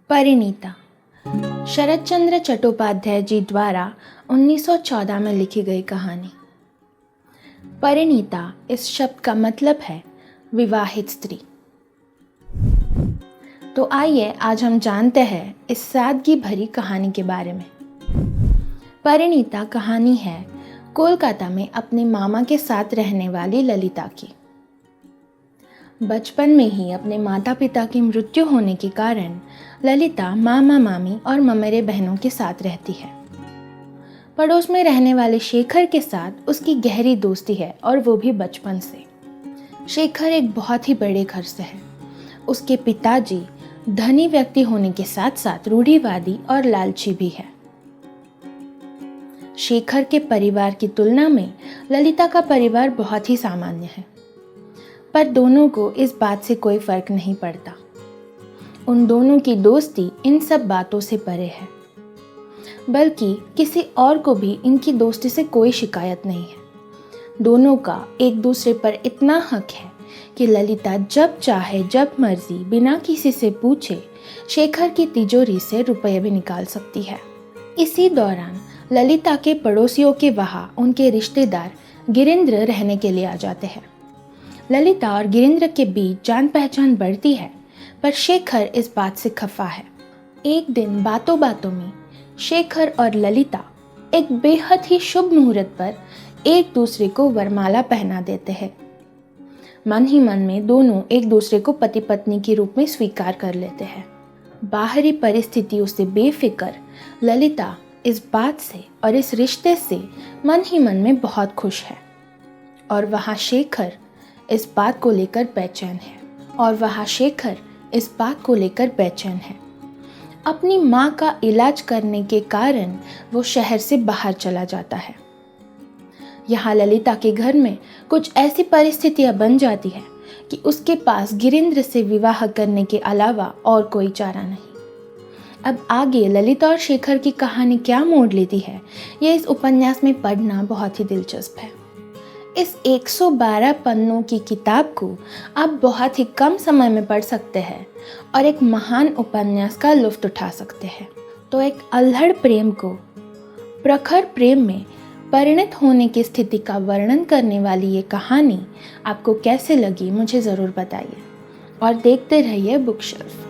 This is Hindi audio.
परिणीता शरतचंद्र चट्टोपाध्याय जी द्वारा 1914 में लिखी गई कहानी। परिणीता इस शब्द का मतलब है विवाहित स्त्री। तो आइए आज हम जानते हैं इस सादगी भरी कहानी के बारे में। परिणीता कहानी है कोलकाता में अपने मामा के साथ रहने वाली ललिता की। बचपन में ही अपने माता पिता की मृत्यु होने के कारण ललिता मामा मामी और ममेरे बहनों के साथ रहती है। पड़ोस में रहने वाले शेखर के साथ उसकी गहरी दोस्ती है और वो भी बचपन से। शेखर एक बहुत ही बड़े घर से है। उसके पिताजी धनी व्यक्ति होने के साथ साथ रूढ़िवादी और लालची भी है। शेखर के परिवार की तुलना में ललिता का परिवार बहुत ही सामान्य है, पर दोनों को इस बात से कोई फर्क नहीं पड़ता। उन दोनों की दोस्ती इन सब बातों से परे है, बल्कि किसी और को भी इनकी दोस्ती से कोई शिकायत नहीं है। दोनों का एक दूसरे पर इतना हक है कि ललिता जब चाहे जब मर्जी बिना किसी से पूछे शेखर की तिजोरी से रुपये भी निकाल सकती है। इसी दौरान ललिता के पड़ोसियों के वहाँ उनके रिश्तेदार गिरिंद्र रहने के लिए आ जाते हैं। ललिता और गिरिंद्र के बीच जान पहचान बढ़ती है, पर शेखर इस बात से खफा है। एक दिन बातों बातों में शेखर और ललिता एक बेहद ही शुभ मुहूर्त पर एक दूसरे को वरमाला पहना देते हैं। मन ही मन में दोनों एक दूसरे को पति पत्नी के रूप में स्वीकार कर लेते हैं। बाहरी परिस्थितियों से बेफिक्र ललिता इस बात से और इस रिश्ते से मन ही मन में बहुत खुश है, और वहाँ शेखर इस बात को लेकर बेचैन है। अपनी माँ का इलाज करने के कारण वो शहर से बाहर चला जाता है। यहाँ ललिता के घर में कुछ ऐसी परिस्थितियाँ बन जाती है कि उसके पास गिरिंद्र से विवाह करने के अलावा और कोई चारा नहीं। अब आगे ललिता और शेखर की कहानी क्या मोड़ लेती है, ये इस उपन्यास में पढ़ना बहुत ही दिलचस्प है। इस 112 पन्नों की किताब को आप बहुत ही कम समय में पढ़ सकते हैं और एक महान उपन्यास का लुत्फ उठा सकते हैं। तो एक अल्हड़ प्रेम को प्रखर प्रेम में परिणत होने की स्थिति का वर्णन करने वाली ये कहानी आपको कैसे लगी, मुझे ज़रूर बताइए और देखते रहिए बुक शेल्फ।